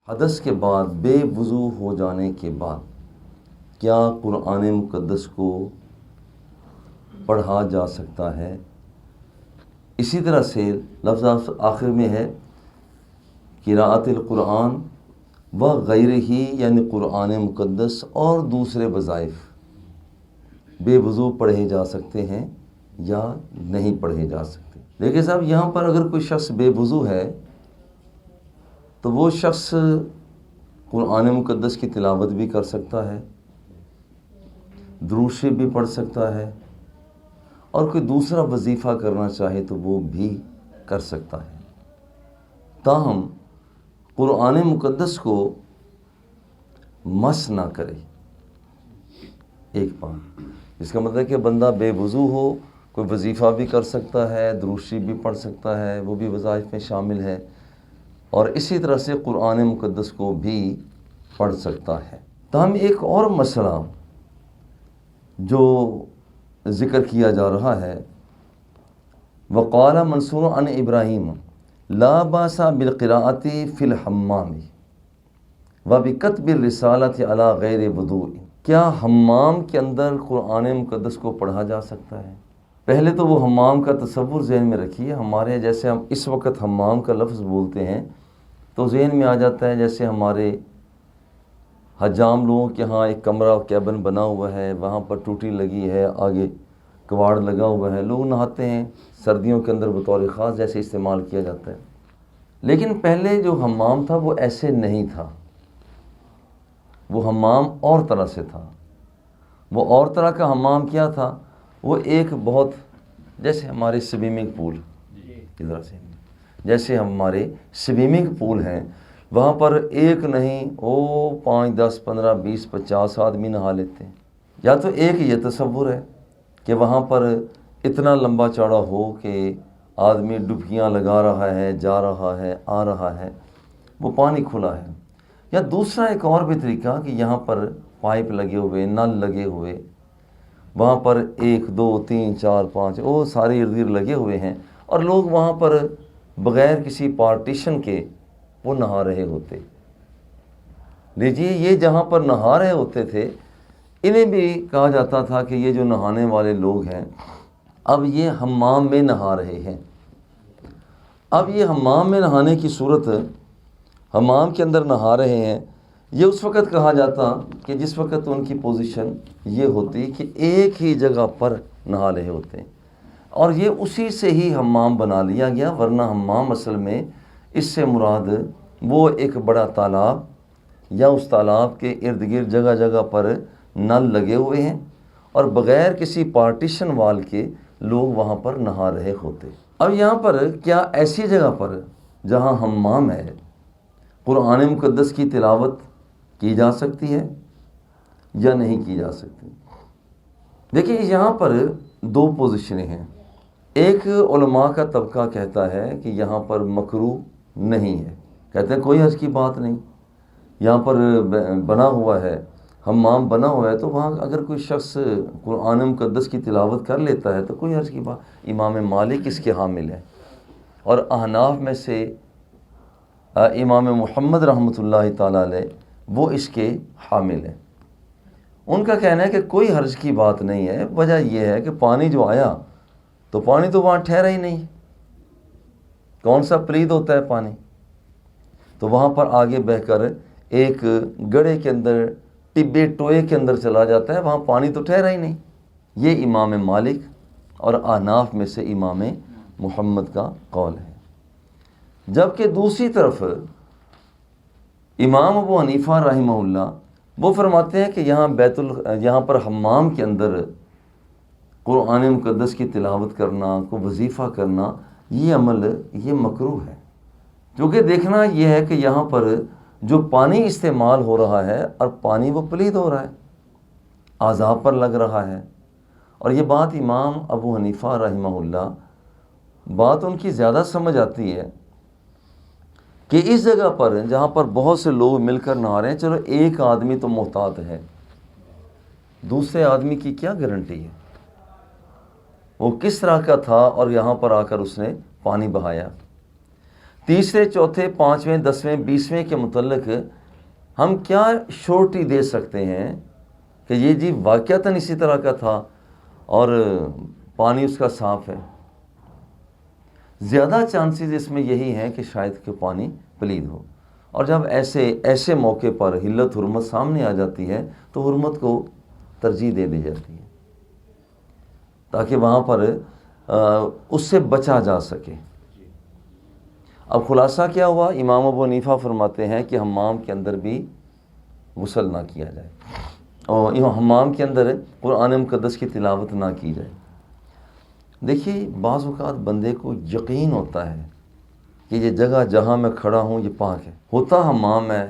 حدث کے بعد بے وضو ہو جانے کے بعد کیا قرآن مقدس کو پڑھا جا سکتا ہے؟ اسی طرح سے لفظ آخر میں ہے قراءت القرآن و غیر ہی، یعنی قرآن مقدس اور دوسرے وظائف بے وضو پڑھے جا سکتے ہیں یا نہیں پڑھے جا سکتے۔ لیکن صاحب یہاں پر اگر کوئی شخص بے وضو ہے تو وہ شخص قرآن مقدس کی تلاوت بھی کر سکتا ہے، درود شریف بھی پڑھ سکتا ہے، اور کوئی دوسرا وظیفہ کرنا چاہے تو وہ بھی کر سکتا ہے، تاہم قرآن مقدس کو مس نہ کرے۔ ایک بات، اس کا مطلب ہے کہ بندہ بے وضو ہو، کوئی وظیفہ بھی کر سکتا ہے، درود شریف بھی پڑھ سکتا ہے، وہ بھی وظائف میں شامل ہے، اور اسی طرح سے قرآن مقدس کو بھی پڑھ سکتا ہے۔ تاہم ایک اور مسئلہ جو ذکر کیا جا رہا ہے، وقال منصور عن ابراہیم لا باس بالقراءۃ فی الحمام وبکتب الرسالۃ علی غیر وضوء، کیا حمام کے اندر قرآن مقدس کو پڑھا جا سکتا ہے؟ پہلے تو وہ حمام کا تصور ذہن میں رکھیے۔ ہمارے جیسے ہم اس وقت حمام کا لفظ بولتے ہیں تو ذہن میں آ جاتا ہے جیسے ہمارے حجام لوگوں کے ہاں ایک کمرہ کیبن بنا ہوا ہے، وہاں پر ٹوٹی لگی ہے، آگے کواڑ لگا ہوا ہے، لوگ نہاتے ہیں سردیوں کے اندر بطور خاص، جیسے استعمال کیا جاتا ہے۔ لیکن پہلے جو حمام تھا وہ ایسے نہیں تھا، وہ حمام اور طرح سے تھا۔ وہ اور طرح کا حمام کیا تھا؟ وہ ایک بہت جیسے ہمارے سوئمنگ پول، ادھر سے جیسے ہمارے سوئمنگ پول ہیں، وہاں پر ایک نہیں 5 10 15 20 50 آدمی نہا لیتے ہیں۔ یا تو ایک یہ تصور ہے کہ وہاں پر اتنا لمبا چوڑا ہو کہ آدمی ڈبکیاں لگا رہا ہے، جا رہا ہے، آ رہا ہے، وہ پانی کھلا ہے۔ یا دوسرا ایک اور بھی طریقہ کہ یہاں پر پائپ لگے ہوئے، نل لگے ہوئے، وہاں پر 1 2 3 4 5 وہ سارے ارد گرد لگے ہوئے ہیں، اور لوگ وہاں پر بغیر کسی پارٹیشن کے وہ نہا رہے ہوتے۔ لیجیے یہ جہاں پر نہا رہے ہوتے تھے، انہیں بھی کہا جاتا تھا کہ یہ جو نہانے والے لوگ ہیں اب یہ حمام میں نہا رہے ہیں۔ اب یہ حمام میں نہانے کی صورت، حمام کے اندر نہا رہے ہیں، یہ اس وقت کہا جاتا کہ جس وقت ان کی پوزیشن یہ ہوتی کہ ایک ہی جگہ پر نہا رہے ہوتے ہیں، اور یہ اسی سے ہی حمام بنا لیا گیا، ورنہ حمام اصل میں اس سے مراد وہ ایک بڑا تالاب یا اس تالاب کے ارد گرد جگہ جگہ پر نل لگے ہوئے ہیں، اور بغیر کسی پارٹیشن وال کے لوگ وہاں پر نہا رہے ہوتے۔ اب یہاں پر کیا ایسی جگہ پر جہاں حمام ہے قرآن مقدس کی تلاوت کی جا سکتی ہے یا نہیں کی جا سکتی؟ دیکھیں یہاں پر 2 پوزیشنیں ہیں۔ ایک علماء کا طبقہ کہتا ہے کہ یہاں پر مکروہ نہیں ہے، کہتے ہیں کوئی حرج کی بات نہیں، یہاں پر بنا ہوا ہے، حمام بنا ہوا ہے، تو وہاں اگر کوئی شخص قرآن مقدس کی تلاوت کر لیتا ہے تو کوئی حرج کی بات۔ امام مالک اس کے حامل ہے، اور احناف میں سے امام محمد رحمۃ اللہ تعالیٰ علیہ وہ اس کے حامل ہیں۔ ان کا کہنا ہے کہ کوئی حرج کی بات نہیں ہے۔ وجہ یہ ہے کہ پانی جو آیا تو پانی تو وہاں ٹھہرا ہی نہیں، کون سا پلید ہوتا ہے پانی، تو وہاں پر آگے بہہ کر ایک گڑھے کے اندر، ٹبے ٹوئے کے اندر چلا جاتا ہے، وہاں پانی تو ٹھہرا ہی نہیں۔ یہ امام مالک اور احناف میں سے امام محمد کا قول ہے۔ جبکہ دوسری طرف امام ابو حنیفہ رحمہ اللہ وہ فرماتے ہیں کہ یہاں پر حمام کے اندر قرآن مقدس کی تلاوت کرنا، کو وظیفہ کرنا، یہ عمل یہ مکروہ ہے، کیونکہ دیکھنا یہ ہے کہ یہاں پر جو پانی استعمال ہو رہا ہے اور پانی وہ پلید ہو رہا ہے، اعضاء پر لگ رہا ہے۔ اور یہ بات امام ابو حنیفہ رحمہ اللہ بات ان کی زیادہ سمجھ آتی ہے کہ اس جگہ پر جہاں پر بہت سے لوگ مل کر نہا رہے ہیں، چلو ایک آدمی تو محتاط ہے، دوسرے آدمی کی کیا گارنٹی ہے وہ کس طرح کا تھا اور یہاں پر آ کر اس نے پانی بہایا۔ تیسرے، چوتھے، پانچویں، 10ویں، 20ویں کے متعلق ہم کیا شورٹی دے سکتے ہیں کہ یہ جی واقعتاً اسی طرح کا تھا اور پانی اس کا صاف ہے؟ زیادہ چانسز اس میں یہی ہیں کہ شاید کہ پانی پلید ہو، اور جب ایسے موقع پر حلت حرمت سامنے آ جاتی ہے تو حرمت کو ترجیح دے دی جاتی ہے تاکہ وہاں پر اس سے بچا جا سکے۔ اب خلاصہ کیا ہوا؟ امام ابو حنیفہ فرماتے ہیں کہ حمام کے اندر بھی غسل نہ کیا جائے، اور حمام کے اندر قرآن مقدس کی تلاوت نہ کی جائے۔ دیکھیے بعض اوقات بندے کو یقین ہوتا ہے کہ یہ جگہ جہاں میں کھڑا ہوں یہ پاک ہے، ہوتا حمام ہے،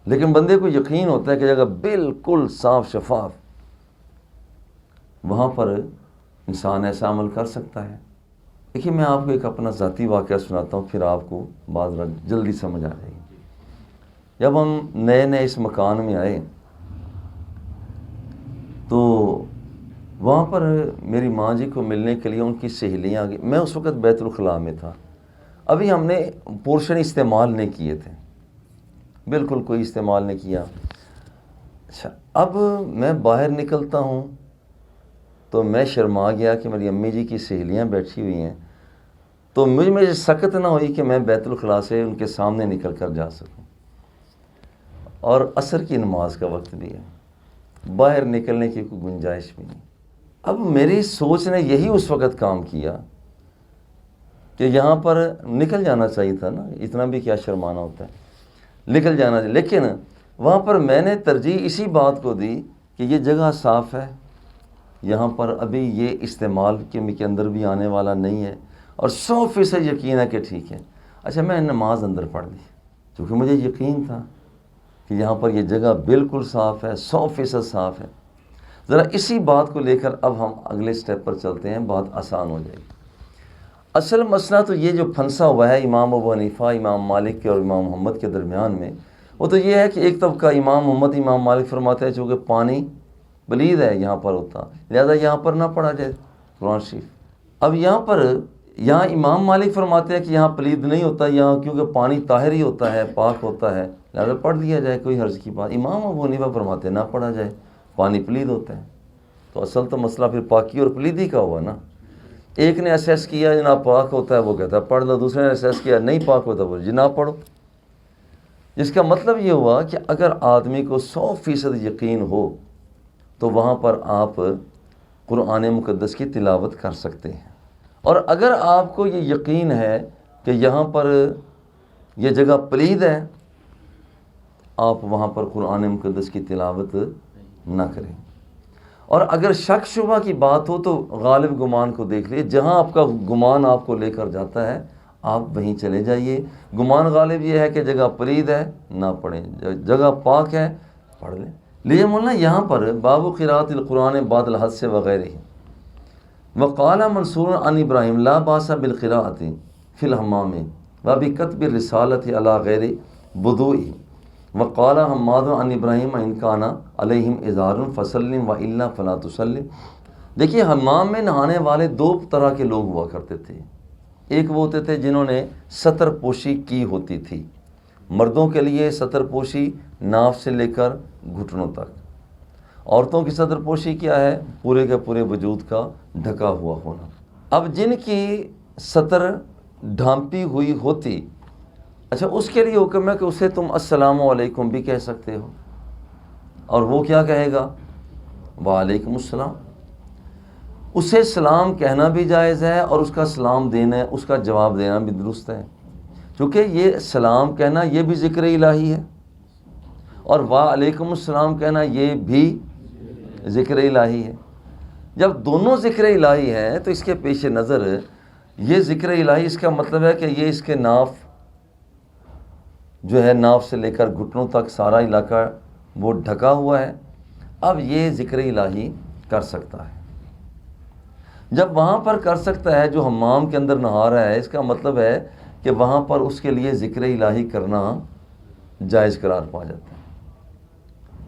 لیکن بندے کو یقین ہوتا ہے کہ جگہ بالکل صاف شفاف، وہاں پر انسان ایسا عمل کر سکتا ہے۔ دیکھیے میں آپ کو ایک اپنا ذاتی واقعہ سناتا ہوں، پھر آپ کو بات جلدی سمجھ آ جائے گی۔ جب ہم نئے اس مکان میں آئے تو وہاں پر میری ماں جی کو ملنے کے لیے ان کی سہیلیاں آ گئی۔ میں اس وقت بیت الخلاء میں تھا، ابھی ہم نے پورشن استعمال نہیں کیے تھے، بالکل کوئی استعمال نہیں کیا۔ اچھا، اب میں باہر نکلتا ہوں تو میں شرما گیا کہ میری امی جی کی سہیلیاں بیٹھی ہوئی ہیں، تو مجھے سکت نہ ہوئی کہ میں بیت الخلاء سے ان کے سامنے نکل کر جا سکوں، اور عصر کی نماز کا وقت بھی ہے، باہر نکلنے کی کوئی گنجائش بھی نہیں۔ اب میری سوچ نے یہی اس وقت کام کیا کہ یہاں پر نکل جانا چاہیے تھا نا، اتنا بھی کیا شرمانا ہوتا ہے، نکل جانا چاہیے، لیکن وہاں پر میں نے ترجیح اسی بات کو دی کہ یہ جگہ صاف ہے، یہاں پر ابھی یہ استعمال کے اندر بھی آنے والا نہیں ہے، اور 100% یقین ہے کہ ٹھیک ہے۔ اچھا، میں نماز اندر پڑھ لی کیونکہ مجھے یقین تھا کہ یہاں پر یہ جگہ بالکل صاف ہے، 100% صاف ہے۔ ذرا اسی بات کو لے کر اب ہم اگلے سٹیپ پر چلتے ہیں، بات آسان ہو جائے گی۔ اصل مسئلہ تو یہ جو پھنسا ہوا ہے امام ابو حنیفہ، امام مالک کے اور امام محمد کے درمیان میں، وہ تو یہ ہے کہ ایک طبقہ امام محمد، امام مالک فرماتے ہیں چونکہ پانی پلید ہے یہاں پر ہوتا، لہذا یہاں پر نہ پڑھا جائے قرآن شریف۔ اب یہاں امام مالک فرماتے ہیں کہ یہاں پلید نہیں ہوتا، یہاں کیونکہ پانی طاہر ہی ہوتا ہے، پاک ہوتا ہے، لہذا پڑھ لیا جائے، کوئی حرج کی بات۔ امام ابو حنیفہ فرماتے ہیں نہ پڑھا جائے، پانی پلید ہوتا ہے۔ تو اصل تو مسئلہ پھر پاکی اور پلیدی کا ہوا نا۔ ایک نے اسیس کیا جناب پاک ہوتا ہے، وہ کہتا ہے پڑھ لو، دوسرے نے اسیس کیا نہیں پاک ہوتا، وہ جناب پڑھو۔ جس کا مطلب یہ ہوا کہ اگر آدمی کو 100% یقین ہو تو وہاں پر آپ قرآن مقدس کی تلاوت کر سکتے ہیں، اور اگر آپ کو یہ یقین ہے کہ یہاں پر یہ جگہ پلید ہے، آپ وہاں پر قرآن مقدس کی تلاوت نہ کریں۔ اور اگر شک شبہ کی بات ہو تو غالب گمان کو دیکھ لیے، جہاں آپ کا گمان آپ کو لے کر جاتا ہے آپ وہیں چلے جائیے۔ گمان غالب یہ ہے کہ جگہ پلید ہے، نہ پڑھیں، جگہ پاک ہے پڑھ لیں۔ لیے مولانا یہاں پر باب قراءۃ القرآن بعد الحدث وغیرہ، وقال منصور عن ابراہیم لا باس بالقراءۃ فی الحمام وبکتب الرسالۃ علی غیر وضوء، وقال حماد عن ابراہیم ان کان علیہم ازار فسلم والا فلا تسلم۔ دیکھیے حمام میں نہانے والے دو طرح کے لوگ ہوا کرتے تھے، ایک وہ ہوتے تھے جنہوں نے ستر پوشی کی ہوتی تھی، مردوں کے لیے ستر پوشی ناف سے لے کر گھٹنوں تک، عورتوں کی ستر پوشی کیا ہے؟ پورے کے پورے وجود کا ڈھکا ہوا ہونا۔ اب جن کی ستر ڈھانپی ہوئی ہوتی، اچھا اس کے لیے حکم ہے کہ اسے تم السلام علیکم بھی کہہ سکتے ہو، اور وہ کیا کہے گا؟ وعلیکم السلام۔ اسے سلام کہنا بھی جائز ہے اور اس کا سلام دینا، اس کا جواب دینا بھی درست ہے، چونکہ یہ سلام کہنا یہ بھی ذکر الہی ہے، اور وعلیکم السلام کہنا یہ بھی ذکر الہی ہے۔ جب دونوں ذکر الہی ہیں تو اس کے پیش نظر یہ ذکر الہی، اس کا مطلب ہے کہ یہ اس کے ناف جو ہے، ناف سے لے کر گھٹنوں تک سارا علاقہ وہ ڈھکا ہوا ہے، اب یہ ذکر الہی کر سکتا ہے۔ جب وہاں پر کر سکتا ہے جو حمام کے اندر نہا رہا ہے، اس کا مطلب ہے کہ وہاں پر اس کے لیے ذکر الہی کرنا جائز قرار پا جاتا ہے،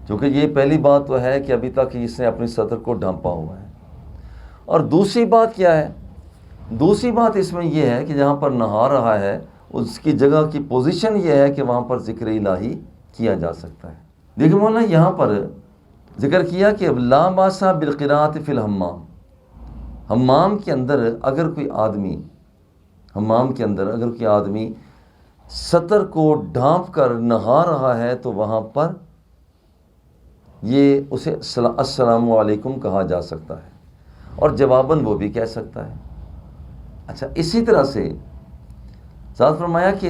کیونکہ یہ پہلی بات تو ہے کہ ابھی تک اس نے اپنی سطر کو ڈھانپا ہوا ہے۔ اور دوسری بات کیا ہے؟ دوسری بات اس میں یہ ہے کہ جہاں پر نہا رہا ہے اس کی جگہ کی پوزیشن یہ ہے کہ وہاں پر ذکر الہی کیا جا سکتا ہے۔ دیکھیں مولانا یہاں پر ذکر کیا کہ لا باسا بالقراءۃ فی الحمام، حمام کے اندر اگر کوئی آدمی سطر کو ڈھانپ کر نہا رہا ہے تو وہاں پر یہ اسے السلام علیکم کہا جا سکتا ہے، اور جواباً وہ بھی کہہ سکتا ہے۔ اچھا، اسی طرح سے ذات فرمایا کہ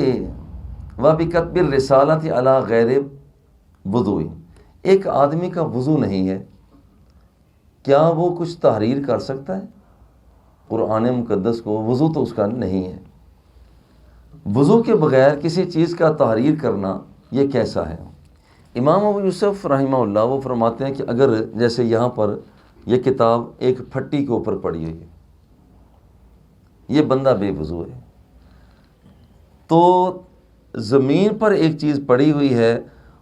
وَبِكَتْبِ الرِّسَالَةِ عَلَى غَيْرِ وُضُوءٍ، ایک آدمی کا وضو نہیں ہے، کیا وہ کچھ تحریر کر سکتا ہے؟ قرآن مقدس کو وضو تو اس کا نہیں ہے، وضو کے بغیر کسی چیز کا تحریر کرنا یہ کیسا ہے؟ امام ابو یوسف رحمہ اللہ وہ فرماتے ہیں کہ اگر جیسے یہاں پر یہ کتاب ایک پھٹی کے اوپر پڑی ہوئی ہے، یہ بندہ بے وضو ہے، تو زمین پر ایک چیز پڑی ہوئی ہے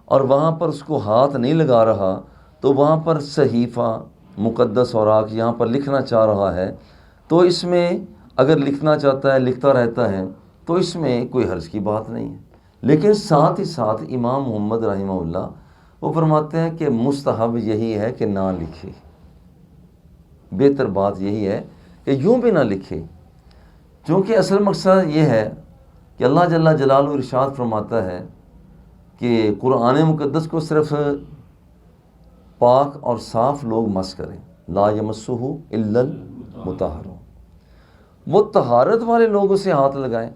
اور وہاں پر اس کو ہاتھ نہیں لگا رہا، تو وہاں پر صحیفہ مقدس اوراق یہاں پر لکھنا چاہ رہا ہے، تو اس میں اگر لکھنا چاہتا ہے لکھتا رہتا ہے تو اس میں کوئی حرج کی بات نہیں ہے۔ لیکن ساتھ ہی ساتھ امام محمد رحمہ اللہ وہ فرماتے ہیں کہ مستحب یہی ہے کہ نہ لکھے، بہتر بات یہی ہے کہ یوں بھی نہ لکھے، چونکہ اصل مقصد یہ ہے کہ اللہ جل جلالہ ارشاد فرماتا ہے کہ قرآن مقدس کو صرف پاک اور صاف لوگ مس کریں، لا یمسہ الا المطہرون، وہ طہارت والے لوگ اسے ہاتھ لگائیں۔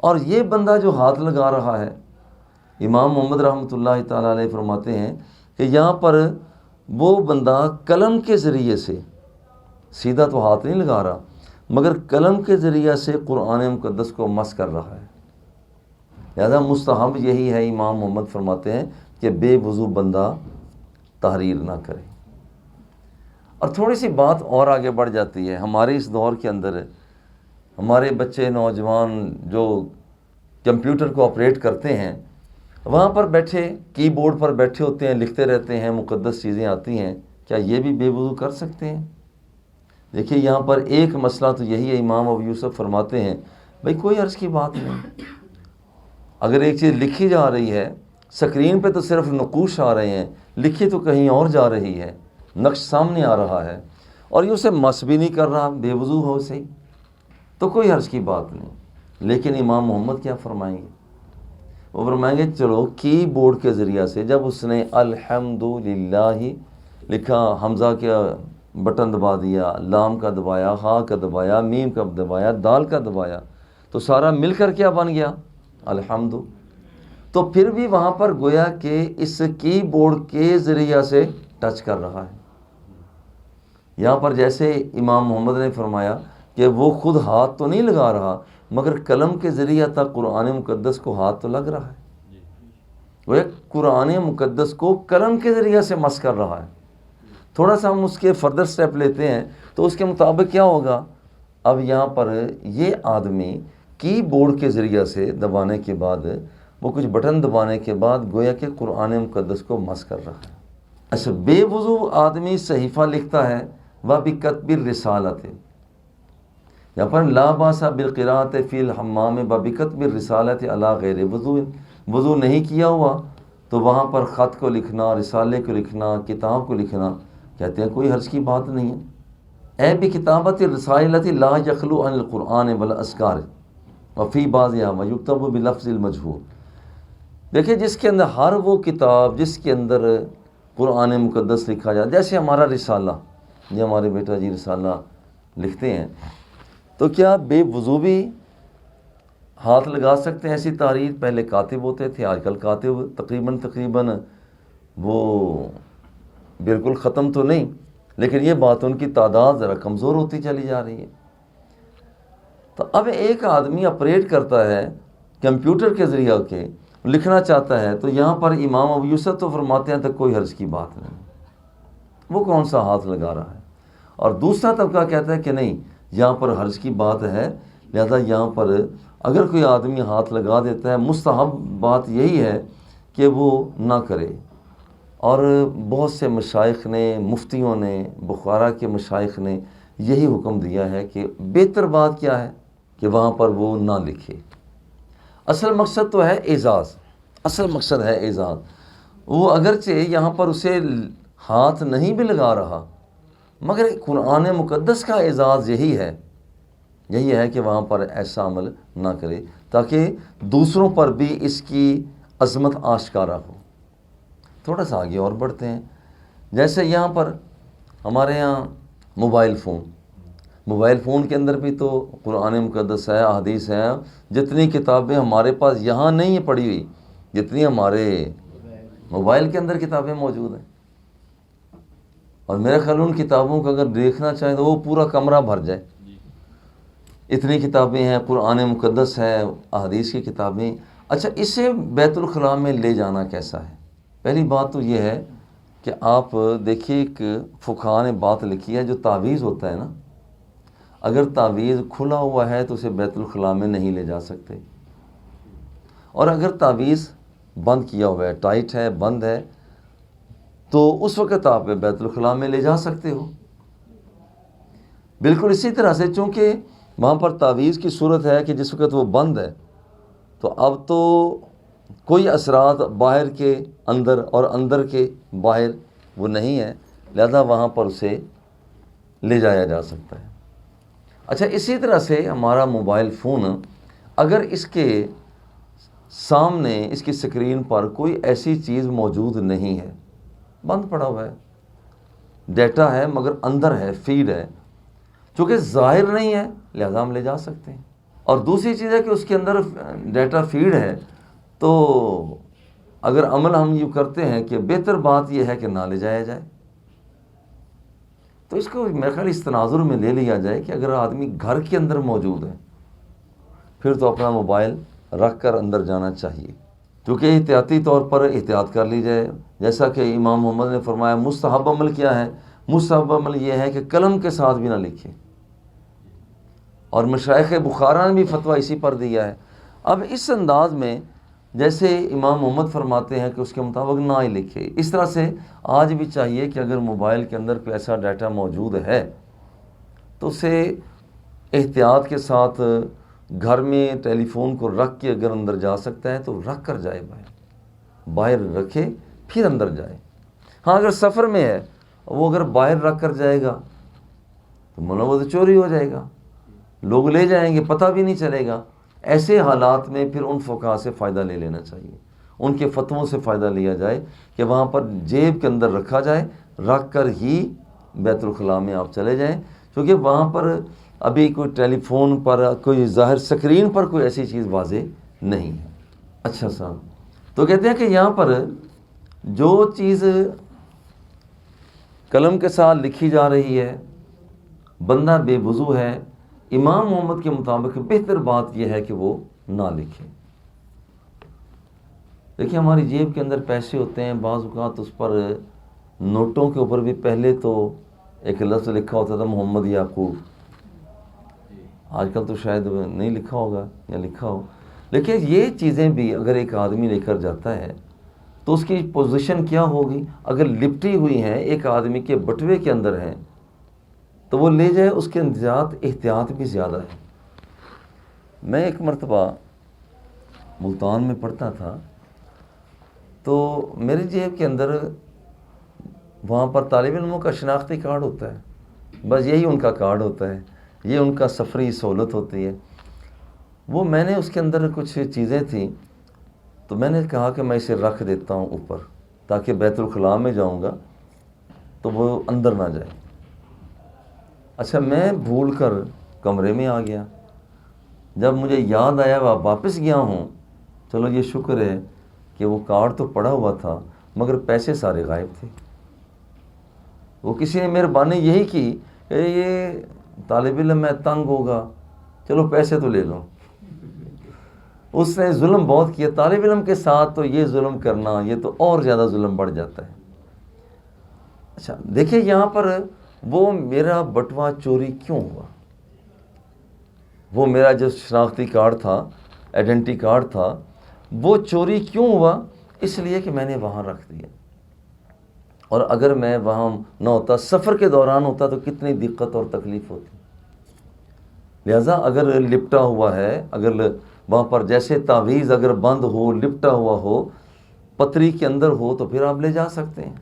اور یہ بندہ جو ہاتھ لگا رہا ہے، امام محمد رحمۃ اللہ تعالیٰ علیہ فرماتے ہیں کہ یہاں پر وہ بندہ قلم کے ذریعے سے، سیدھا تو ہاتھ نہیں لگا رہا، مگر قلم کے ذریعے سے قرآن مقدس کو مس کر رہا ہے، لہذا مستحب یہی ہے، امام محمد فرماتے ہیں کہ بے وضو بندہ تحریر نہ کرے۔ اور تھوڑی سی بات اور آگے بڑھ جاتی ہے، ہمارے اس دور کے اندر ہمارے بچے نوجوان جو کمپیوٹر کو آپریٹ کرتے ہیں، وہاں پر بیٹھے کی بورڈ پر بیٹھے ہوتے ہیں، لکھتے رہتے ہیں، مقدس چیزیں آتی ہیں، کیا یہ بھی بے وضو کر سکتے ہیں؟ دیکھیے یہاں پر ایک مسئلہ تو یہی ہے، امام ابو یوسف فرماتے ہیں بھئی کوئی عرض کی بات نہیں، اگر ایک چیز لکھی جا رہی ہے، سکرین پہ تو صرف نقوش آ رہے ہیں، لکھی تو کہیں اور جا رہی ہے، نقش سامنے آ رہا ہے، اور یہ اسے مس بھی نہیں کر رہا، بے وضو ہو سے، تو کوئی حرج کی بات نہیں۔ لیکن امام محمد کیا فرمائیں گے؟ وہ فرمائیں گے چلو کی بورڈ کے ذریعہ سے جب اس نے الحمدللہ لکھا، حمزہ کا بٹن دبا دیا، لام کا دبایا، ہا کا دبایا، میم کا دبایا، دال کا دبایا، تو سارا مل کر کیا بن گیا؟ الحمد۔ تو پھر بھی وہاں پر گویا کہ اس کی بورڈ کے ذریعہ سے ٹچ کر رہا ہے۔ یہاں پر جیسے امام محمد نے فرمایا کہ وہ خود ہاتھ تو نہیں لگا رہا، مگر قلم کے ذریعہ تک قرآن مقدس کو ہاتھ تو لگ رہا ہے، وہ ایک قرآن مقدس کو قلم کے ذریعہ سے مس کر رہا ہے۔ تھوڑا سا ہم اس کے فردر سٹیپ لیتے ہیں تو اس کے مطابق کیا ہوگا؟ اب یہاں پر یہ آدمی کی بورڈ کے ذریعہ سے دبانے کے بعد، وہ کچھ بٹن دبانے کے بعد گویا کہ قرآن مقدس کو مس کر رہا ہے۔ اچھا، بے وضو آدمی صحیفہ لکھتا ہے، وَبِكَتْبِ الرِّسَالَةِ، یہاں پر لا باسا بالقراءۃ فی الحمام وَبِكَتْبِ الرِّسَالَةِ عَلَى غَيْرِ وضوء، وضو نہیں کیا ہوا تو وہاں پر خط کو لکھنا، رسالے کو لکھنا، کتاب کو لکھنا، کہتے ہیں کوئی حرج کی بات نہیں ہے۔ اے بکتابۃ الرسائل التي لا يخلو عن القرآن والاذکار وفی بعضها ویکتب بلفظ المجہول، دیکھیں جس کے اندر ہر وہ کتاب جس کے اندر قرآن مقدس لکھا جائے، جیسے ہمارا رسالہ، یہ ہمارے بیٹا جی رسالہ لکھتے ہیں، تو کیا بے وضو بھی ہاتھ لگا سکتے ہیں ایسی تحریر؟ پہلے کاتب ہوتے تھے، آج کل کاتب تقریباً وہ بالکل ختم تو نہیں، لیکن یہ بات ان کی تعداد ذرا کمزور ہوتی چلی جا رہی ہے۔ تو اب ایک آدمی آپریٹ کرتا ہے کمپیوٹر کے ذریعہ کے، لکھنا چاہتا ہے، تو یہاں پر امام ابو یوسف تو فرماتے ہیں تو کوئی حرج کی بات نہیں، وہ کون سا ہاتھ لگا رہا ہے؟ اور دوسرا طبقہ کہتا ہے کہ نہیں، یہاں پر حرج کی بات ہے، لہذا یہاں پر اگر کوئی آدمی ہاتھ لگا دیتا ہے، مستحب بات یہی ہے کہ وہ نہ کرے۔ اور بہت سے مشائخ نے، مفتیوں نے، بخارا کے مشائخ نے یہی حکم دیا ہے کہ بہتر بات کیا ہے کہ وہاں پر وہ نہ لکھے۔ اصل مقصد تو ہے اعزاز، اصل مقصد ہے اعزاز. وہ اگرچہ یہاں پر اسے ہاتھ نہیں بھی لگا رہا، مگر قرآن مقدس کا اعزاز یہی ہے کہ وہاں پر ایسا عمل نہ کرے تاکہ دوسروں پر بھی اس کی عظمت آشکارا ہو. تھوڑا سا آگے اور بڑھتے ہیں. جیسے یہاں پر ہمارے یہاں موبائل فون کے اندر بھی تو قرآن مقدس ہے، احادیث ہے. جتنی کتابیں ہمارے پاس یہاں نہیں ہیں پڑھی ہوئی، جتنی ہمارے موبائل کے اندر کتابیں موجود ہیں. اور میرے خیال ان کتابوں کو اگر دیکھنا چاہیں تو وہ پورا کمرہ بھر جائے. اتنی کتابیں ہیں، قرآن مقدس ہے، احادیث کی کتابیں. اچھا، اسے بیت الخلاء میں لے جانا کیسا ہے؟ پہلی بات تو یہ ہے کہ آپ دیکھیے، ایک فقہاء نے بات لکھی ہے، جو تعویذ ہوتا ہے نا، اگر تعویذ کھلا ہوا ہے تو اسے بیت الخلاء میں نہیں لے جا سکتے، اور اگر تعویذ بند کیا ہوا ہے، ٹائٹ ہے، بند ہے، تو اس وقت آپ بیت الخلاء میں لے جا سکتے ہو. بالکل اسی طرح سے چونکہ وہاں پر تعویذ کی صورت ہے کہ جس وقت وہ بند ہے تو اب تو کوئی اثرات باہر کے اندر اور اندر کے باہر وہ نہیں ہے، لہذا وہاں پر اسے لے جایا جا سکتا ہے. اچھا، اسی طرح سے ہمارا موبائل فون، اگر اس کے سامنے اس کی سکرین پر کوئی ایسی چیز موجود نہیں ہے، بند پڑا ہوا ہے، ڈیٹا ہے مگر اندر ہے، فیڈ ہے، چونکہ ظاہر نہیں ہے لہذا ہم لے جا سکتے ہیں. اور دوسری چیز ہے کہ اس کے اندر ڈیٹا فیڈ ہے، تو اگر عمل ہم یوں کرتے ہیں کہ بہتر بات یہ ہے کہ نہ لے جایا جائے. تو اس کو میرے خیال اس تناظر میں لے لیا جائے کہ اگر آدمی گھر کے اندر موجود ہے پھر تو اپنا موبائل رکھ کر اندر جانا چاہیے، کیونکہ احتیاطی طور پر احتیاط کر لی جائے. جیسا کہ امام محمد نے فرمایا، مستحب عمل کیا ہے؟ مستحب عمل یہ ہے کہ قلم کے ساتھ بھی نہ لکھے، اور مشائخ بخارا نے بھی فتویٰ اسی پر دیا ہے. اب اس انداز میں جیسے امام محمد فرماتے ہیں کہ اس کے مطابق نہ ہی لکھے، اس طرح سے آج بھی چاہیے کہ اگر موبائل کے اندر کوئی ایسا ڈیٹا موجود ہے تو اسے احتیاط کے ساتھ گھر میں ٹیلی فون کو رکھ کے اگر اندر جا سکتا ہے تو رکھ کر جائے، باہر رکھے پھر اندر جائے. ہاں، اگر سفر میں ہے وہ اگر باہر رکھ کر جائے گا تو منوع چوری ہو جائے گا، لوگ لے جائیں گے، پتہ بھی نہیں چلے گا. ایسے حالات میں پھر ان فقہاء سے فائدہ لے لینا چاہیے، ان کے فتووں سے فائدہ لیا جائے کہ وہاں پر جیب کے اندر رکھا جائے، رکھ کر ہی بیت الخلاء میں آپ چلے جائیں، کیونکہ وہاں پر ابھی کوئی ٹیلی فون پر، کوئی ظاہر سکرین پر کوئی ایسی چیز واضح نہیں ہے. اچھا صاحب، تو کہتے ہیں کہ یہاں پر جو چیز قلم کے ساتھ لکھی جا رہی ہے، بندہ بے وضو ہے، امام محمد کے مطابق بہتر بات یہ ہے کہ وہ نہ لکھے. دیکھیں، ہماری جیب کے اندر پیسے ہوتے ہیں، بعض اوقات اس پر نوٹوں کے اوپر بھی پہلے تو ایک لفظ لکھا ہوتا تھا محمد یعقوب، آج کل تو شاید نہیں لکھا ہوگا یا لکھا ہو. لیکن یہ چیزیں بھی اگر ایک آدمی لے کر جاتا ہے تو اس کی پوزیشن کیا ہوگی؟ اگر لپٹی ہوئی ہیں ایک آدمی کے بٹوے کے اندر ہیں تو وہ لے جائے، اس کے احتیاط بھی زیادہ ہے. میں ایک مرتبہ ملتان میں پڑھتا تھا تو میری جیب کے اندر وہاں پر طالب علموں کا شناختی کارڈ ہوتا ہے، بس یہی ان کا کارڈ ہوتا ہے، یہ ان کا سفری سہولت ہوتی ہے. وہ میں نے اس کے اندر کچھ چیزیں تھیں تو میں نے کہا کہ میں اسے رکھ دیتا ہوں اوپر تاکہ بیت الخلاء میں جاؤں گا تو وہ اندر نہ جائے. اچھا، میں بھول کر کمرے میں آ گیا، جب مجھے یاد آیا واپس گیا ہوں، چلو یہ شکر ہے کہ وہ کارڈ تو پڑا ہوا تھا مگر پیسے سارے غائب تھے. وہ کسی نے مہربانی یہی کی کہ یہ طالب علم میں تنگ ہوگا، چلو پیسے تو لے لو. اس نے ظلم بہت کیا طالب علم کے ساتھ، تو یہ ظلم کرنا یہ تو اور زیادہ ظلم بڑھ جاتا ہے. اچھا دیکھیں، یہاں پر وہ میرا بٹوا چوری کیوں ہوا؟ وہ میرا جو شناختی کارڈ تھا، آئیڈینٹی کارڈ تھا، وہ چوری کیوں ہوا؟ اس لیے کہ میں نے وہاں رکھ دیا. اور اگر میں وہاں نہ ہوتا، سفر کے دوران ہوتا، تو کتنی دقت اور تکلیف ہوتی. لہذا اگر لپٹا ہوا ہے، اگر وہاں پر جیسے تعویذ اگر بند ہو، لپٹا ہوا ہو، پتری کے اندر ہو تو پھر آپ لے جا سکتے ہیں،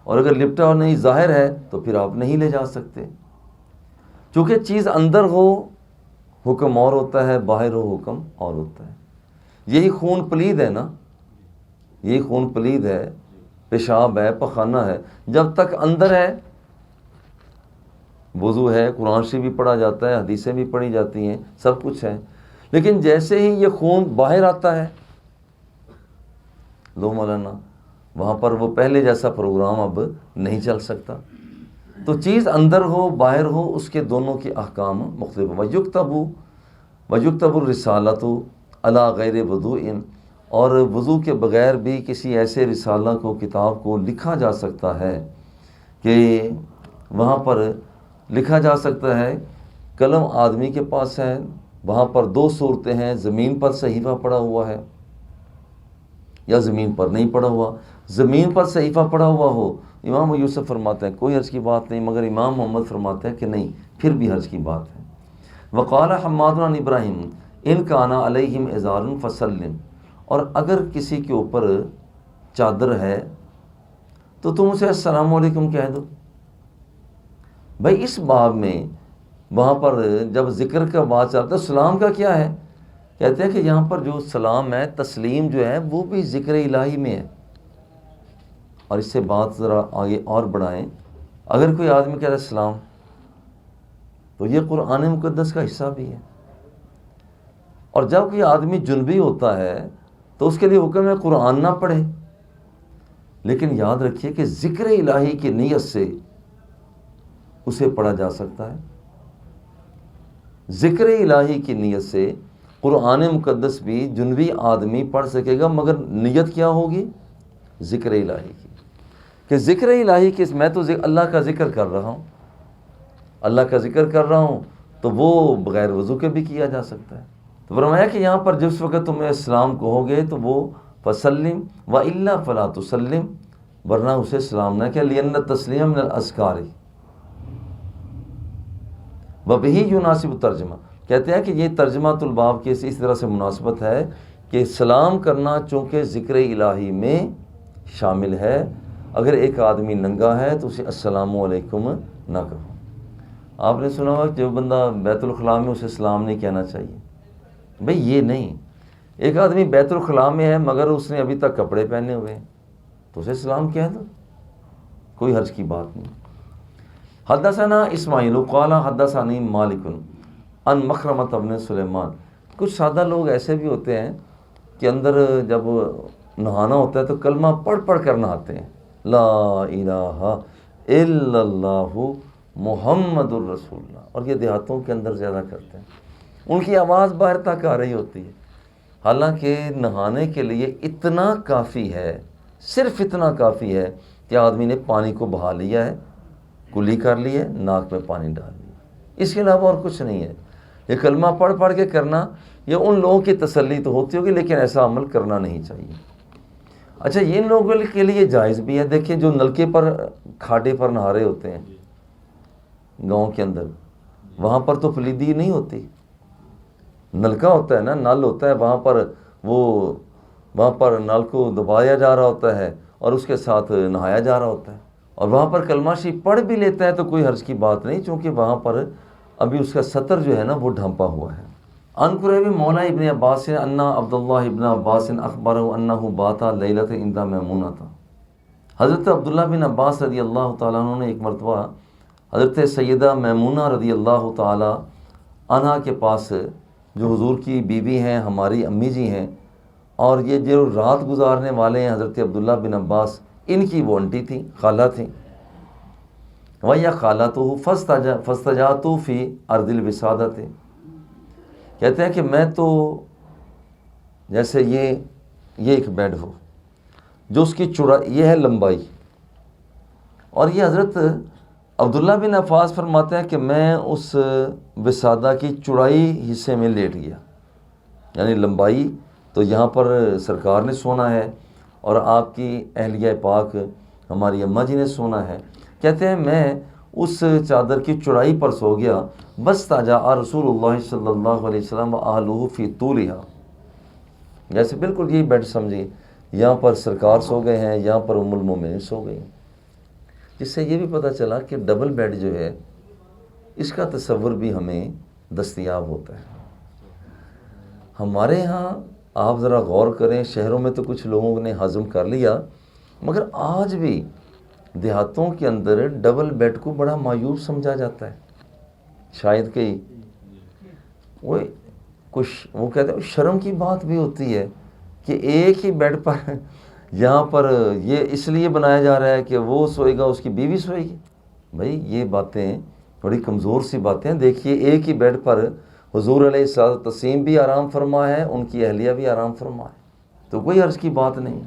اور اگر لپٹا اور نہیں ظاہر ہے تو پھر آپ نہیں لے جا سکتے. چونکہ چیز اندر ہو حکم اور ہوتا ہے، باہر ہو حکم اور ہوتا ہے. یہی خون پلید ہے نا، یہی خون پلید ہے، پیشاب ہے، پخانہ ہے، جب تک اندر ہے وضو ہے، قرآن شریف بھی پڑھا جاتا ہے، حدیثیں بھی پڑھی جاتی ہیں، سب کچھ ہے. لیکن جیسے ہی یہ خون باہر آتا ہے، لو مولانا وہاں پر وہ پہلے جیسا پروگرام اب نہیں چل سکتا. تو چیز اندر ہو باہر ہو، اس کے دونوں کے احکام مختلف. وَيُكْتَبُ الرِّسَالَةُ عَلَى غَيْرِ وُضُوءٍ، اور وضو کے بغیر بھی کسی ایسے رسالہ کو، کتاب کو لکھا جا سکتا ہے کہ وہاں پر لکھا جا سکتا ہے. قلم آدمی کے پاس ہے، وہاں پر دو صورتیں ہیں، زمین پر صحیفہ پڑا ہوا ہے یا زمین پر نہیں پڑا ہوا. زمین پر صحیفہ پڑا ہوا ہو، امام یوسف فرماتے ہیں کوئی حرج کی بات نہیں، مگر امام محمد فرماتے ہیں کہ نہیں، پھر بھی حرج کی بات ہے. وقال حماد عن ابراہیم ان کان علیہم ازار فسلم، اور اگر کسی کے اوپر چادر ہے تو تم اسے السلام علیکم کہہ دو. بھائی اس باب میں وہاں پر جب ذکر کا بات چلتا ہے، سلام کا کیا ہے؟ کہتے ہیں کہ یہاں پر جو سلام ہے، تسلیم جو ہے، وہ بھی ذکر الہی میں ہے. اور اس سے بات ذرا آگے اور بڑھائیں، اگر کوئی آدمی کہہ رہا ہے السلام، تو یہ قرآن مقدس کا حصہ بھی ہے. اور جب کوئی آدمی جنبی ہوتا ہے تو اس کے لیے حکم ہے قرآن نہ پڑھے، لیکن یاد رکھیے کہ ذکر الہی کی نیت سے اسے پڑھا جا سکتا ہے. ذکر الہی کی نیت سے قرآن مقدس بھی جنبی آدمی پڑھ سکے گا، مگر نیت کیا ہوگی؟ ذکر الہی کی. کہ ذکر الہی کی، میں تو اللہ کا ذکر کر رہا ہوں، اللہ کا ذکر کر رہا ہوں، تو وہ بغیر وضو کے بھی کیا جا سکتا ہے. تو فرمایا کہ یہاں پر جس وقت تمہیں السلام کہو گے تو وہ فسلم وَإِلَّا فَلَا تُسَلِّمْ، ورنہ اسے سلام نہ کہ لِأَنَّ التَّسْلِيمَ مِنَ الْأَذْكَارِ وَبِهِ يُنَاسِبُ ترجمہ. کہتے ہیں کہ یہ ترجمہ الباب کی اس طرح سے مناسبت ہے کہ سلام کرنا چونکہ ذکر الہی میں شامل ہے. اگر ایک آدمی ننگا ہے تو اسے السلام علیکم نہ کہو. آپ نے سنا ہوگا کہ جو بندہ بیت الخلاء میں اسے سلام نہیں کہنا چاہیے. بھئی یہ نہیں، ایک آدمی بیت الخلاء میں ہے مگر اس نے ابھی تک کپڑے پہنے ہوئے ہیں تو اسے سلام کہہ دو، کوئی حرج کی بات نہیں. حدثنا اسماعیل قال حدثني مالک عن مخرمۃ بن سلیمان. کچھ سادہ لوگ ایسے بھی ہوتے ہیں کہ اندر جب نہانا ہوتا ہے تو کلمہ پڑھ پڑھ کر نہاتے ہیں، لا الہ الا اللہ محمد الرسول اللہ، اور یہ دیہاتوں کے اندر زیادہ کرتے ہیں. ان کی آواز باہر تک آ رہی ہوتی ہے، حالانکہ نہانے کے لیے اتنا کافی ہے، صرف اتنا کافی ہے کہ آدمی نے پانی کو بہا لیا ہے، کلی کر لی ہے، ناک میں پانی ڈال لیا، اس کے علاوہ اور کچھ نہیں ہے. یہ کلمہ پڑھ پڑھ کے کرنا، یہ ان لوگوں کی تسلی تو ہوتی ہوگی لیکن ایسا عمل کرنا نہیں چاہیے. اچھا یہ ان لوگوں کے لیے جائز بھی ہے. دیکھیں جو نلکے پر کھاڑے پر نہا رہے ہوتے ہیں گاؤں کے اندر، وہاں پر تو پلیدی نہیں ہوتی، نلکا ہوتا ہے نا، نل ہوتا ہے، وہاں پر نل کو دبایا جا رہا ہوتا ہے اور اس کے ساتھ نہایا جا رہا ہوتا ہے، اور وہاں پر کلمہ شریف پڑھ بھی لیتا ہے تو کوئی حرج کی بات نہیں، چونکہ وہاں پر ابھی اس کا سطر جو ہے نا وہ ڈھانپا ہوا ہے. عن قریب مولا ابن عباس ان عبداللہ ابن عباس اخبرہ انہ بات لیلۃ عند میمونہ. حضرت عبداللہ بن عباس رضی اللہ تعالیٰ عنہ نے ایک مرتبہ حضرت سیدہ میمونہ رضی اللہ تعالیٰ عنہا کے پاس، جو حضور کی بیوی ہیں، ہماری امی جی ہیں، اور یہ جو رات گزارنے والے ہیں حضرت عبداللہ بن عباس، ان کی وہ انٹی تھیں، خالہ تھیں. وَيَا خَالَتُهُ فَاسْتَجَعْتُ فِي أَرْضِ الْوِسَادَةِ. کہتے ہیں کہ میں تو جیسے یہ ایک بیڈ ہو جو اس کی چوڑائی، یہ ہے لمبائی، اور یہ حضرت عبداللہ بن عباس فرماتے ہیں کہ میں اس وسادہ کی چوڑائی حصے میں لیٹ گیا، یعنی لمبائی تو یہاں پر سرکار نے سونا ہے اور آپ کی اہلیہ پاک ہماری اماں جی نے سونا ہے. کہتے ہیں میں اس چادر کی چوڑائی پر سو گیا. بس تاجا رسول اللہ صلی اللہ علیہ وسلم وآلہ فی طولہا، جیسے بالکل یہی بیڈ سمجھیے، یہاں پر سرکار سو گئے ہیں، یہاں پر ام المومنین سو گئی. جس سے یہ بھی پتہ چلا کہ ڈبل بیڈ جو ہے اس کا تصور بھی ہمیں دستیاب ہوتا ہے. ہمارے ہاں آپ ذرا غور کریں، شہروں میں تو کچھ لوگوں نے ہضم کر لیا، مگر آج بھی دیہاتوں کے اندر ڈبل بیڈ کو بڑا مایوب سمجھا جاتا ہے. شاید کہ وہ کہتے ہیں شرم کی بات بھی ہوتی ہے کہ ایک ہی بیڈ پر یہاں پر یہ اس لیے بنایا جا رہا ہے کہ وہ سوئے گا اس کی بیوی سوئے گی. بھائی یہ باتیں بڑی کمزور سی باتیں. دیکھیے ایک ہی بیڈ پر حضور علیہ الصلوۃ والتسلیم بھی آرام فرما ہے، ان کی اہلیہ بھی آرام فرما ہے، تو کوئی عرض کی بات نہیں.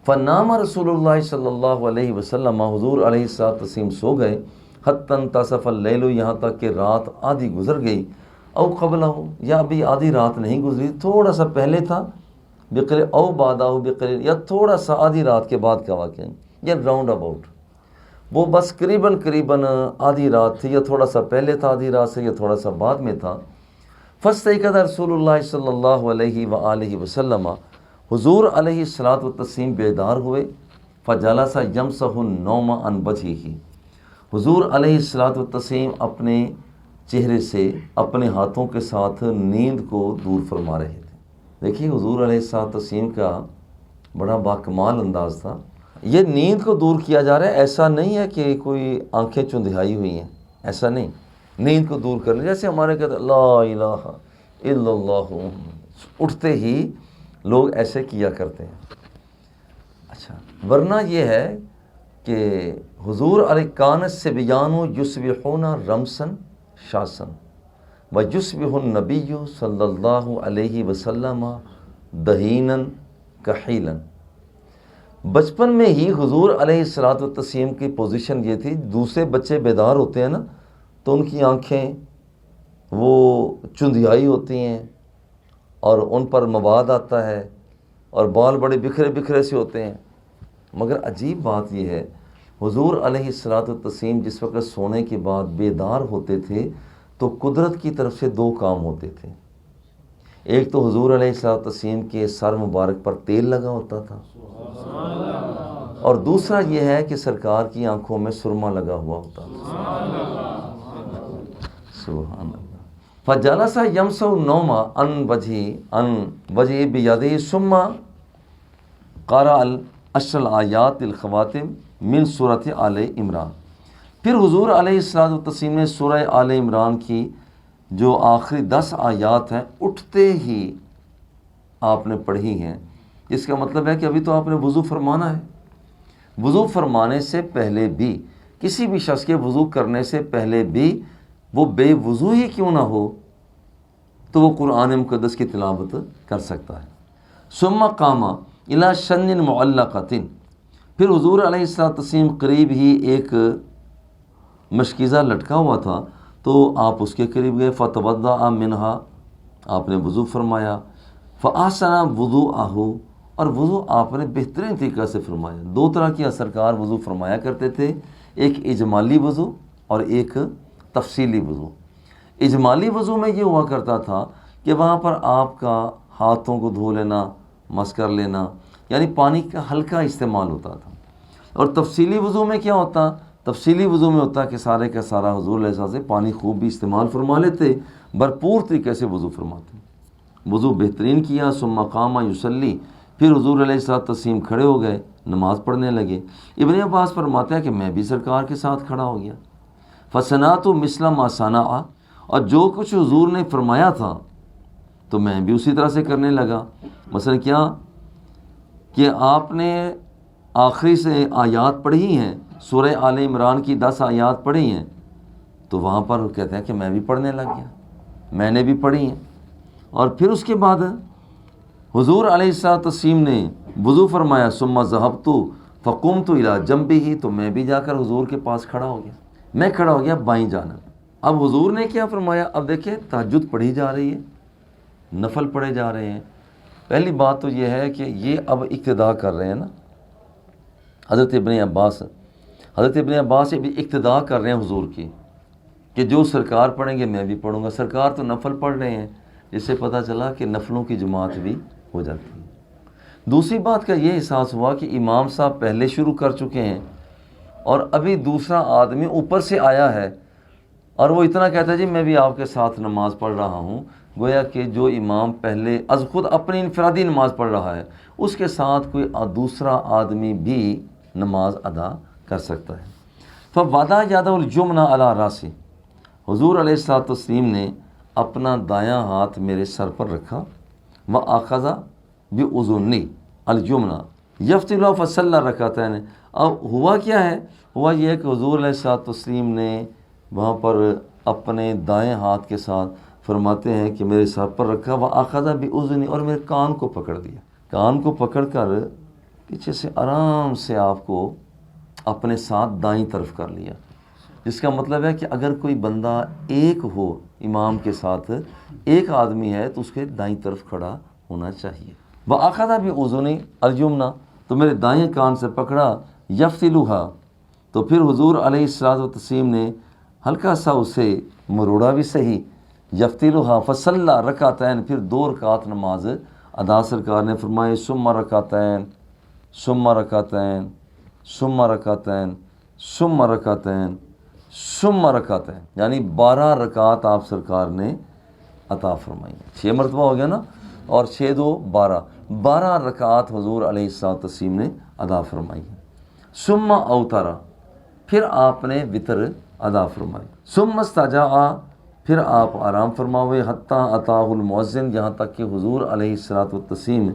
فنام رسول اللہ صلی اللہ علیہ وسلم، حضور علیہ الصلوۃ والتسلیم سو گئے. حتی انتصف اللیل، یہاں تک کہ رات آدھی گزر گئی. او قبلہ، یا ابھی آدھی رات نہیں گزری، تھوڑا سا پہلے تھا. بقلیل او بعدہ بقلیل، یا تھوڑا سا آدھی رات کے بعد کا واقعہ، یا راؤنڈ اباؤٹ وہ بس قریباً آدھی رات تھی، یا تھوڑا سا پہلے تھا آدھی رات سے، یا تھوڑا سا بعد میں تھا. فاستيقظ رسول اللہ صلی اللہ علیہ وآلہ وسلم، حضور علیہ الصلوۃ والتسلیم بیدار ہوئے. فجلس یمسح النوم عن وجهه، حضور علیہ الصلوۃ والتسلیم اپنے چہرے سے اپنے ہاتھوں کے ساتھ نیند کو دور فرما رہے تھے. دیکھیے حضور علیہ الصلوۃ والتسلیم کا بڑا باکمال انداز تھا. یہ نیند کو دور کیا جا رہا ہے، ایسا نہیں ہے کہ کوئی آنکھیں چندھائی ہوئی ہیں، ایسا نہیں. نیند کو دور کرنے، جیسے ہمارے کہتے ہیں لا الہ الا اللہ، اٹھتے ہی لوگ ایسے کیا کرتے ہیں. اچھا، ورنہ یہ ہے کہ حضور علیہ کانت صبیان یصبحون رمسن شاسن ویصبح النبی صلی اللہ علیہ وسلم دہینا کحیلا. بچپن میں ہی حضور علیہ الصلوۃ والتسلیم کی پوزیشن یہ تھی، دوسرے بچے بیدار ہوتے ہیں نا تو ان کی آنکھیں وہ چندھیائی ہوتی ہیں اور ان پر مواد آتا ہے اور بال بڑے بکھرے بکھرے سے ہوتے ہیں. مگر عجیب بات یہ ہے، حضور علیہ الصلوۃ والتسلیم جس وقت سونے کے بعد بیدار ہوتے تھے تو قدرت کی طرف سے دو کام ہوتے تھے. ایک تو حضور علیہ الصلوۃ والتسلیم کے سر مبارک پر تیل لگا ہوتا تھا، اور دوسرا یہ ہے کہ سرکار کی آنکھوں میں سرما لگا ہوا ہوتا تھا. سبحان اللہ. فجلس یمسح النوم عن وجهه بیدہ ثم قرأ العشر الآیات الخواتم من سورۃ آل عمران. پھر حضور علیہ الصلوۃ والتسلیم نے سورہ آل عمران کی جو آخری 10 آیات ہیں اٹھتے ہی آپ نے پڑھی ہیں. اس کا مطلب ہے کہ ابھی تو آپ نے وضو فرمانا ہے. وضو فرمانے سے پہلے بھی، کسی بھی شخص کے وضو کرنے سے پہلے بھی وہ بے وضو ہی کیوں نہ ہو تو وہ قرآن مقدس کی تلاوت کر سکتا ہے. ثم قام الی شن معلقۃ، پھر حضور علیہ الصلوۃ والتسلیم قریب ہی ایک مشکیزہ لٹکا ہوا تھا تو آپ اس کے قریب گئے. فتوضأ منہا، آپ نے وضو فرمایا. فاحسن وضوءہ، اور وضو آپ نے بہترین طریقہ سے فرمایا. 2 طرح کی سرکار وضو فرمایا کرتے تھے، ایک اجمالی وضو اور ایک تفصیلی وضو. اجمالی وضو میں یہ ہوا کرتا تھا کہ وہاں پر آپ کا ہاتھوں کو دھو لینا، مس کر لینا، یعنی پانی کا ہلکا استعمال ہوتا تھا. اور تفصیلی وضو میں کیا ہوتا؟ تفصیلی وضو میں ہوتا کہ سارے کا سارا حضور علیہ السلام سے پانی خوب بھی استعمال فرما لیتے، بھرپور طریقے سے وضو فرماتے. وضو بہترین کیا. ثم قام یصلی، پھر حضور علیہ السلام کھڑے ہو گئے، نماز پڑھنے لگے. ابن عباس فرماتے ہیں کہ میں بھی سرکار کے ساتھ کھڑا ہو گیا. فصنعت مثل ما صنع، اور جو کچھ حضور نے فرمایا تھا تو میں بھی اسی طرح سے کرنے لگا. مثلا کیا کہ آپ نے آخری سے آیات پڑھی ہیں، سورہ آل عمران کی 10 آیات پڑھی ہیں، تو وہاں پر کہتے ہیں کہ میں بھی پڑھنے لگ گیا، میں نے بھی پڑھی ہیں. اور پھر اس کے بعد حضور علیہ السلام نے وضو فرمایا. ثم ذهبت فقمت الى جنبه، تو میں بھی جا کر حضور کے پاس کھڑا ہو گیا، میں کھڑا ہو گیا بائیں جانب. اب حضور نے کیا فرمایا؟ اب دیکھیں تہجد پڑھی جا رہی ہے، نفل پڑھے جا رہے ہیں. پہلی بات تو یہ ہے کہ یہ اب اقتدا کر رہے ہیں نا. حضرت ابن عباس حضرت ابن عباس سے بھی اقتداء کر رہے ہیں حضور کی کہ جو سرکار پڑھیں گے میں بھی پڑھوں گا. سرکار تو نفل پڑھ رہے ہیں، جس سے پتہ چلا کہ نفلوں کی جماعت بھی ہو جاتی ہے. دوسری بات کا یہ احساس ہوا کہ امام صاحب پہلے شروع کر چکے ہیں اور ابھی دوسرا آدمی اوپر سے آیا ہے اور وہ اتنا کہتا ہے جی میں بھی آپ کے ساتھ نماز پڑھ رہا ہوں. گویا کہ جو امام پہلے از خود اپنی انفرادی نماز پڑھ رہا ہے اس کے ساتھ کوئی دوسرا آدمی بھی نماز ادا کر سکتا ہے. فوادہ یادہ الجمنہ علی راسی، حضور علیہ الصلوۃ والتسلیم نے اپنا دایاں ہاتھ میرے سر پر رکھا. وآخذ بأذنی الجمنہ یفتل فصلی رکعتین. اب ہوا کیا ہے؟ ہوا یہ کہ حضور علیہ الصلوۃ والتسلیم نے وہاں پر اپنے دائیں ہاتھ کے ساتھ فرماتے ہیں کہ میرے سر پر رکھا. وآخذ بأذنی، اور میرے کان کو پکڑ لیا. کان کو پکڑ کر پیچھے سے آرام سے آپ کو اپنے ساتھ دائیں طرف کر لیا. جس کا مطلب ہے کہ اگر کوئی بندہ ایک ہو امام کے ساتھ، ایک آدمی ہے تو اس کے دائیں طرف کھڑا ہونا چاہیے. وآخذ بأذنی الجمنہ، تو میرے دائیں کان سے پکڑا. یفتلھا، تو پھر حضور علیہ الصلوۃ والتسلیم نے ہلکا سا اسے مروڑا بھی صحیح. یفتلھا فصلی رکعتین، پھر 2 رکعت نماز ادا سرکار نے فرمائے. ثم رکعتین ثم رکعتین ثم رکعتین ثم رکعتین ثم رکعتین، یعنی 12 رکعت آپ سرکار نے عطا فرمائی. 6 مرتبہ ہو گیا نا، اور 6 2 12، 12 رکعت حضور علیہ الصلوۃ والتسلیم نے ادا فرمائی. ثم اوتر، پھر آپ نے وطر ادا فرمائی. ثم استجاع، پھر آپ آرام فرما ہوئے. حتیٰ اتاہ المؤذن، یہاں تک کہ حضور علیہ الصلوۃ والتسلیم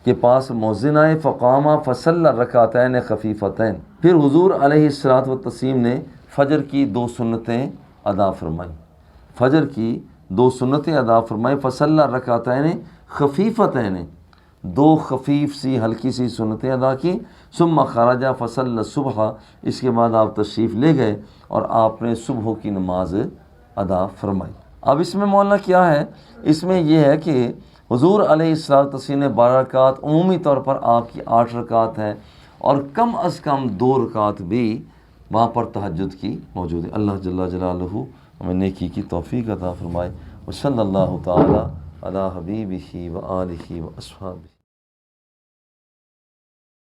کے پاس مؤذن آئے. فقام فصلی رکعتین خفیفتین، پھر حضور علیہ الصلوۃ والتسلیم نے فجر کی 2 سنتیں ادا فرمائیں. فجر کی 2 سنتیں ادا فرمائیں. فصلی رکعتین خفیفتین، 2 خفیف سی ہلکی سی سنتیں ادا کی. ثم خرج فصلی الصبح، اس کے بعد آپ تشریف لے گئے اور آپ نے صبح کی نماز ادا فرمائی. اب اس میں مولانا کیا ہے؟ اس میں یہ ہے کہ حضور علیہ الصلوۃ والتسلیم نے 12 رکعت، عمومی طور پر آپ کی 8 رکعت ہیں، اور کم از کم 2 رکعت بھی وہاں پر تہجد کی موجود ہے. اللہ جل جلالہ ہمیں نیکی کی توفیق عطا فرمائے. وصلی اللہ تعالی علی حبیبہ و آلہ و اصحابہ.